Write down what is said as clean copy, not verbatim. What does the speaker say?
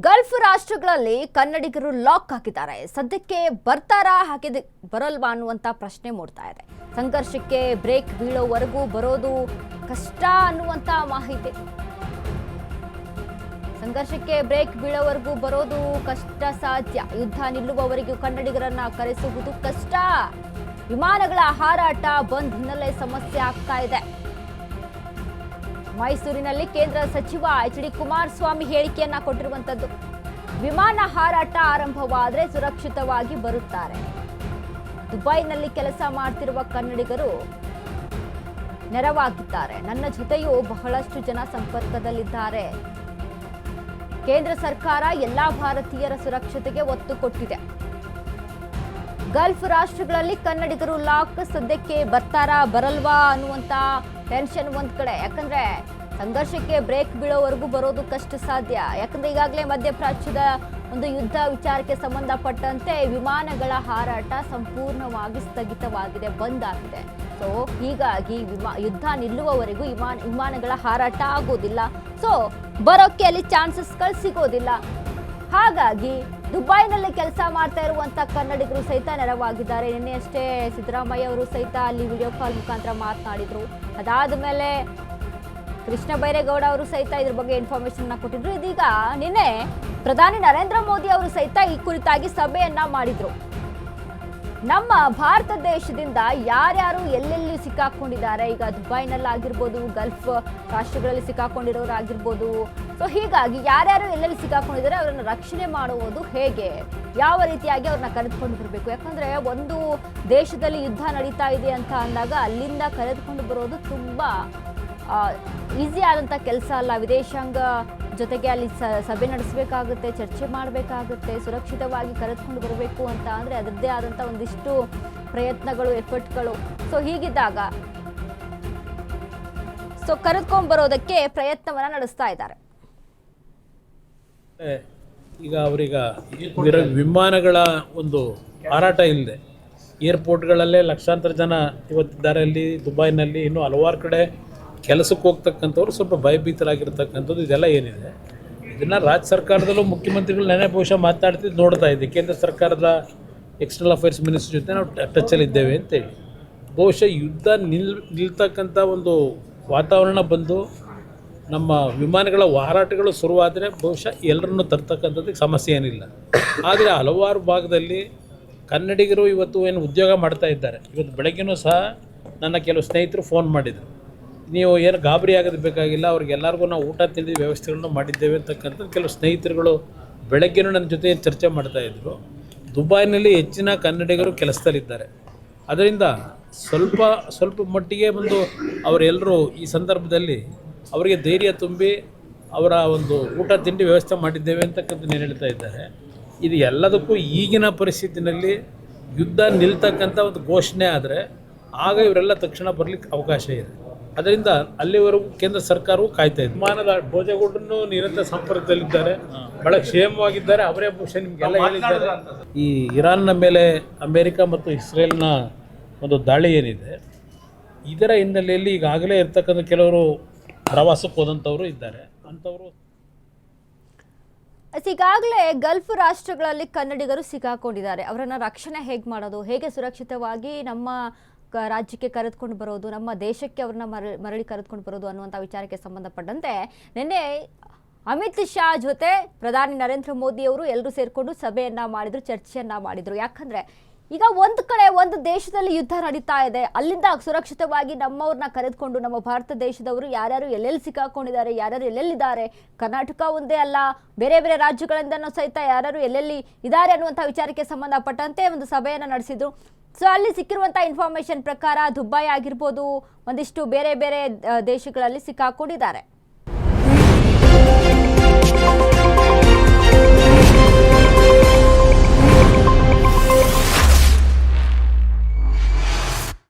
Gulf ರಾಷ್ಟ್ರಗಳಲ್ಲಿ ಕನ್ನಡಿಗರು lock ಹಾಕಿದ್ದಾರೆ. ಸದ್ಯಕ್ಕೆ ಬರ್ತಾರಾ ಹಾಕಿದ ಬರಲ್ವಾ ಅನ್ನುವಂತ ಪ್ರಶ್ನೆ ಮೂಡ್ತಾ ಇದೆ. ಸಂಘರ್ಷಕ್ಕೆ ಬ್ರೇಕ್ ಬೀಳೋವರೆಗೂ ಬರೋದು ಕಷ್ಟ ಅನ್ನುವಂತ ಮಾಹಿತಿ. ಸಂಘರ್ಷಕ್ಕೆ ಬ್ರೇಕ್ ಬೀಳೋವರೆಗೂ ಬರೋದು ಕಷ್ಟ ಸಾಧ್ಯ. ಯುದ್ಧ ನಿಲ್ಲುವವರೆಗೂ ಕನ್ನಡಿಗರನ್ನ ಕರೆಸುವುದು ಕಷ್ಟ. ವಿಮಾನಗಳ ಹಾರಾಟ ಬಂದ್ ಹಿನ್ನೆಲೆ ಸಮಸ್ಯೆ ಆಗ್ತಾ ಇದೆ. ಮೈಸೂರಿನಲ್ಲಿ ಕೇಂದ್ರ ಸಚಿವ ಎಚ್.ಡಿ. ಕುಮಾರಸ್ವಾಮಿ ಹೇಳಿಕೆಯನ್ನ ಕೊಟ್ಟಿರುವಂತದ್ದು. ವಿಮಾನ ಹಾರಾಟ ಆರಂಭವಾದರೆ ಸುರಕ್ಷಿತವಾಗಿ ಬರುತ್ತಾರೆ. ದುಬೈನಲ್ಲಿ ಕೆಲಸ ಮಾಡ್ತಿರುವ ಕನ್ನಡಿಗರು ನೆರವಾಗಿದ್ದಾರೆ. ನನ್ನ ಜೊತೆಯೂ ಬಹಳಷ್ಟು ಜನ ಸಂಪರ್ಕದಲ್ಲಿದ್ದಾರೆ. ಕೇಂದ್ರ ಸರ್ಕಾರ ಎಲ್ಲಾ ಭಾರತೀಯರ ಸುರಕ್ಷತೆಗೆ ಒತ್ತು ಕೊಟ್ಟಿದೆ. ಗಲ್ಫ್ ರಾಷ್ಟ್ರಗಳಲ್ಲಿ ಕನ್ನಡಿಗರು ಲಾಕ್. ಸದ್ಯಕ್ಕೆ ಬರ್ತಾರಾ ಬರಲ್ವಾ ಅನ್ನುವಂತ ಟೆನ್ಷನ್ ಒಂದ್ ಕಡೆ. ಯಾಕಂದ್ರೆ ಸಂಘರ್ಷಕ್ಕೆ ಬ್ರೇಕ್ ಬೀಳೋವರೆಗೂ ಬರೋದು ಕಷ್ಟ ಸಾಧ್ಯ. ಯಾಕಂದ್ರೆ ಈಗಾಗಲೇ ಮಧ್ಯಪ್ರಾಚ್ಯದ ಒಂದು ಯುದ್ಧ ವಿಚಾರಕ್ಕೆ ಸಂಬಂಧಪಟ್ಟಂತೆ ವಿಮಾನಗಳ ಹಾರಾಟ ಸಂಪೂರ್ಣವಾಗಿ ಸ್ಥಗಿತವಾಗಿದೆ, ಬಂದ್ ಆಗಿದೆ. ಸೊ ಹೀಗಾಗಿ ಯುದ್ಧ ನಿಲ್ಲುವವರೆಗೂ ವಿಮಾನಗಳ ಹಾರಾಟ ಆಗೋದಿಲ್ಲ. ಸೊ ಬರೋಕ್ಕೆ ಅಲ್ಲಿ ಚಾನ್ಸಸ್ಗಳು ಸಿಗೋದಿಲ್ಲ. ಹಾಗಾಗಿ ದುಬೈನಲ್ಲಿ ಕೆಲಸ ಮಾಡ್ತಾ ಇರುವಂತ ಕನ್ನಡಿಗರು ಸಹಿತ ನೆರವಾಗಿದ್ದಾರೆ. ನಿನ್ನೆ ಅಷ್ಟೇ ಸಿದ್ದರಾಮಯ್ಯ ಅವರು ಸಹಿತ ಅಲ್ಲಿ ವಿಡಿಯೋ ಕಾಲ್ ಮುಖಾಂತರ ಮಾತನಾಡಿದ್ರು. ಅದಾದ ಮೇಲೆ ಕೃಷ್ಣ ಬೈರೇಗೌಡ ಅವರು ಸಹಿತ ಇದ್ರ ಬಗ್ಗೆ ಇನ್ಫಾರ್ಮೇಶನ್ ಕೊಟ್ಟಿದ್ರು. ಇದೀಗ ನಿನ್ನೆ ಪ್ರಧಾನಿ ನರೇಂದ್ರ ಮೋದಿ ಅವರು ಸಹಿತ ಈ ಕುರಿತಾಗಿ ಸಭೆಯನ್ನ ಮಾಡಿದ್ರು. ನಮ್ಮ ಭಾರತ ದೇಶದಿಂದ ಯಾರ್ಯಾರು ಎಲ್ಲೆಲ್ಲಿ ಸಿಕ್ಕಾಕೊಂಡಿದ್ದಾರೆ, ಈಗ ದುಬೈನಲ್ಲಾಗಿರ್ಬೋದು, ಗಲ್ಫ್ ರಾಷ್ಟ್ರಗಳಲ್ಲಿ ಸಿಕ್ಕಾಕೊಂಡಿರೋರಾಗಿರ್ಬೋದು. ಸೊ ಹೀಗಾಗಿ ಯಾರ್ಯಾರು ಎಲ್ಲೆಲ್ಲಿ ಸಿಕ್ಕಾಕೊಂಡಿದ್ದಾರೆ ಅವರನ್ನು ರಕ್ಷಣೆ ಮಾಡುವುದು ಹೇಗೆ, ಯಾವ ರೀತಿಯಾಗಿ ಅವ್ರನ್ನ ಕರೆದುಕೊಂಡು ಬರಬೇಕು. ಯಾಕಂದ್ರೆ ಒಂದು ದೇಶದಲ್ಲಿ ಯುದ್ಧ ನಡೀತಾ ಇದೆ ಅಂತ ಅಂದಾಗ ಅಲ್ಲಿಂದ ಕರೆದುಕೊಂಡು ಬರೋದು ತುಂಬಾ ಈಸಿ ಆದಂಥ ಕೆಲಸ ಅಲ್ಲ. ವಿದೇಶಾಂಗ ಜೊತೆಗೆ ಅಲ್ಲಿ ಸಭೆ ನಡೆಸಬೇಕಾಗುತ್ತೆ, ಚರ್ಚೆ ಮಾಡಬೇಕಾಗುತ್ತೆ, ಸುರಕ್ಷಿತವಾಗಿ ಕರೆದುಕೊಂಡು ಬರಬೇಕು ಅಂತ ಅಂದರೆ ಅದರದ್ದೇ ಆದಂಥ ಒಂದಿಷ್ಟು ಪ್ರಯತ್ನಗಳು, ಎಫರ್ಟ್ಗಳು. ಸೊ ಹೀಗಿದ್ದಾಗ ಕರೆದುಕೊಂಡು ಬರೋದಕ್ಕೆ ಪ್ರಯತ್ನವನ್ನ ನಡೆಸ್ತಾ ಇದ್ದಾರೆ. ಈಗ ಅವರೀಗ ವಿಮಾನಗಳ ಒಂದು ಹಾರಾಟ ಇಲ್ಲದೆ ಏರ್ಪೋರ್ಟ್ಗಳಲ್ಲೇ ಲಕ್ಷಾಂತರ ಜನ ಇವತ್ತಿದ್ದಾರೆ. ಅಲ್ಲಿ ದುಬೈನಲ್ಲಿ ಇನ್ನೂ ಹಲವಾರು ಕಡೆ ಕೆಲಸಕ್ಕೆ ಹೋಗ್ತಕ್ಕಂಥವ್ರು ಸ್ವಲ್ಪ ಭಯಭೀತರಾಗಿರ್ತಕ್ಕಂಥದ್ದು ಇದೆಲ್ಲ ಏನಿದೆ, ಇದನ್ನು ರಾಜ್ಯ ಸರ್ಕಾರದಲ್ಲೂ ಮುಖ್ಯಮಂತ್ರಿಗಳು ನೆನೆ ಬಹುಶಃ ಮಾತನಾಡ್ತಿದ್ದು ನೋಡ್ತಾ ಇದ್ದೆ. ಕೇಂದ್ರ ಸರ್ಕಾರದ ಎಕ್ಸ್ಟರ್ನಲ್ ಅಫೇರ್ಸ್ ಮಿನಿಸ್ಟರ್ ಜೊತೆ ನಾವು ಟಚ್ಚಲ್ಲಿದ್ದೇವೆ ಅಂತೇಳಿ. ಬಹುಶಃ ಯುದ್ಧ ನಿಲ್ತಕ್ಕಂಥ ಒಂದು ವಾತಾವರಣ ಬಂದು ನಮ್ಮ ವಿಮಾನಗಳ ಹಾರಾಟಗಳು ಶುರುವಾದರೆ ಬಹುಶಃ ಎಲ್ಲರನ್ನು ತರ್ತಕ್ಕಂಥದ್ದಕ್ಕೆ ಸಮಸ್ಯೆ ಏನಿಲ್ಲ. ಆದರೆ ಹಲವಾರು ಭಾಗದಲ್ಲಿ ಕನ್ನಡಿಗರು ಇವತ್ತು ಏನು ಉದ್ಯೋಗ ಮಾಡ್ತಾ ಇದ್ದಾರೆ. ಇವತ್ತು ಬೆಳಗ್ಗೆನೂ ಸಹ ನನ್ನ ಕೆಲವು ಸ್ನೇಹಿತರು ಫೋನ್ ಮಾಡಿದರು, ನೀವು ಏನು ಗಾಬರಿ ಆಗೋದು ಬೇಕಾಗಿಲ್ಲ, ಅವ್ರಿಗೆಲ್ಲರಿಗೂ ನಾವು ಊಟ ತಿಂಡಿ ವ್ಯವಸ್ಥೆಗಳನ್ನು ಮಾಡಿದ್ದೇವೆ ಅಂತಕ್ಕಂಥದ್ದು ಕೆಲವು ಸ್ನೇಹಿತರುಗಳು ಬೆಳಗ್ಗೆನೂ ನನ್ನ ಜೊತೆ ಚರ್ಚೆ ಮಾಡ್ತಾಯಿದ್ರು. ದುಬೈನಲ್ಲಿ ಹೆಚ್ಚಿನ ಕನ್ನಡಿಗರು ಕೆಲಸದಲ್ಲಿದ್ದಾರೆ. ಅದರಿಂದ ಸ್ವಲ್ಪ ಮಟ್ಟಿಗೆ ಒಂದು ಅವರೆಲ್ಲರೂ ಈ ಸಂದರ್ಭದಲ್ಲಿ ಅವರಿಗೆ ಧೈರ್ಯ ತುಂಬಿ ಅವರ ಒಂದು ಊಟ ತಿಂಡಿ ವ್ಯವಸ್ಥೆ ಮಾಡಿದ್ದೇವೆ ಅಂತಕ್ಕಂಥದ್ದು ಏನು ಹೇಳ್ತಾ ಇದ್ದಾರೆ. ಇದು ಎಲ್ಲದಕ್ಕೂ ಈಗಿನ ಪರಿಸ್ಥಿತಿನಲ್ಲಿ ಯುದ್ಧ ನಿಲ್ತಕ್ಕಂಥ ಒಂದು ಘೋಷಣೆ ಆದರೆ ಆಗ ಇವರೆಲ್ಲ ತಕ್ಷಣ ಬರಲಿಕ್ಕೆ ಅವಕಾಶ ಇದೆ. ಅದರಿಂದ ಅಲ್ಲಿವರೆಗೂ ಕೇಂದ್ರ ಸರ್ಕಾರವು ಕಾಯ್ತಾ ಇದೆ. ವಿಮಾನದ ಭೋಜಗೌಡರನ್ನು ನಿರಂತರ ಸಂಪರ್ಕದಲ್ಲಿದ್ದಾರೆ, ಬಹಳ ಕ್ಷೇಮವಾಗಿದ್ದಾರೆ. ಅವರೇ ಬಹುಶಃ ನಿಮಗೆಲ್ಲ ಹೇಳಿದ್ದಾರೆ. ಈ ಇರಾನ್ನ ಮೇಲೆ ಅಮೇರಿಕ ಮತ್ತು ಇಸ್ರೇಲ್ನ ಒಂದು ದಾಳಿ ಏನಿದೆ, ಇದರ ಹಿನ್ನೆಲೆಯಲ್ಲಿ ಈಗಾಗಲೇ ಇರ್ತಕ್ಕಂಥ ಕೆಲವರು ಪ್ರವಾಸಕ್ಕೆ ಹೋದಂಥವರು ಇದ್ದಾರೆ. ಅಂಥವರು ಈಗಾಗಲೇ ಗಲ್ಫ್ ರಾಷ್ಟ್ರಗಳಲ್ಲಿ ಕನ್ನಡಿಗರು ಸಿಕ್ಕಾಕೊಂಡಿದ್ದಾರೆ. ಅವರನ್ನು ರಕ್ಷಣೆ ಹೇಗೆ ಮಾಡೋದು, ಹೇಗೆ ಸುರಕ್ಷಿತವಾಗಿ ನಮ್ಮ ರಾಜ್ಯಕ್ಕೆ ಕರೆದುಕೊಂಡು ಬರೋದು, ನಮ್ಮ ದೇಶಕ್ಕೆ ಅವ್ರನ್ನ ಮರಳಿ ಕರೆದುಕೊಂಡು ಬರೋದು ಅನ್ನುವಂಥ ವಿಚಾರಕ್ಕೆ ಸಂಬಂಧಪಟ್ಟಂತೆ ನಿನ್ನೆ ಅಮಿತ್ ಶಾ ಜೊತೆ ಪ್ರಧಾನಿ ನರೇಂದ್ರ ಮೋದಿ ಅವರು ಎಲ್ಲರೂ ಸೇರಿಕೊಂಡು ಸಭೆಯನ್ನ ಮಾಡಿದ್ರು, ಚರ್ಚೆಯನ್ನ ಮಾಡಿದ್ರು. ಯಾಕಂದ್ರೆ ಈಗ ಒಂದು ಕಡೆ ಒಂದು ದೇಶದಲ್ಲಿ ಯುದ್ಧ ನಡೀತಾ ಇದೆ, ಅಲ್ಲಿಂದ ಸುರಕ್ಷಿತವಾಗಿ ನಮ್ಮವ್ರನ್ನ ಕರೆದುಕೊಂಡು ನಮ್ಮ ಭಾರತ ದೇಶದವರು ಯಾರ್ಯಾರು ಎಲ್ಲೆಲ್ಲಿ ಸಿಕ್ಕಾಕೊಂಡಿದ್ದಾರೆ, ಯಾರ್ಯಾರು ಎಲ್ಲೆಲ್ಲಿದ್ದಾರೆ, ಕರ್ನಾಟಕ ಒಂದೇ ಅಲ್ಲ ಬೇರೆ ಬೇರೆ ರಾಜ್ಯಗಳಿಂದನೂ ಸಹಿತ ಯಾರ್ಯಾರು ಎಲ್ಲೆಲ್ಲಿ ಇದ್ದಾರೆ ಅನ್ನುವಂಥ ವಿಚಾರಕ್ಕೆ ಸಂಬಂಧಪಟ್ಟಂತೆ ಒಂದು ಸಭೆಯನ್ನು ನಡೆಸಿದ್ರು. ಸೊ ಅಲ್ಲಿ ಸಿಕ್ಕಿರುವಂಥ ಇನ್ಫಾರ್ಮೇಶನ್ ಪ್ರಕಾರ ದುಬೈ ಆಗಿರ್ಬೋದು, ಒಂದಿಷ್ಟು ಬೇರೆ ಬೇರೆ ದೇಶಗಳಲ್ಲಿ ಸಿಕ್ಕಾಕೊಂಡಿದ್ದಾರೆ.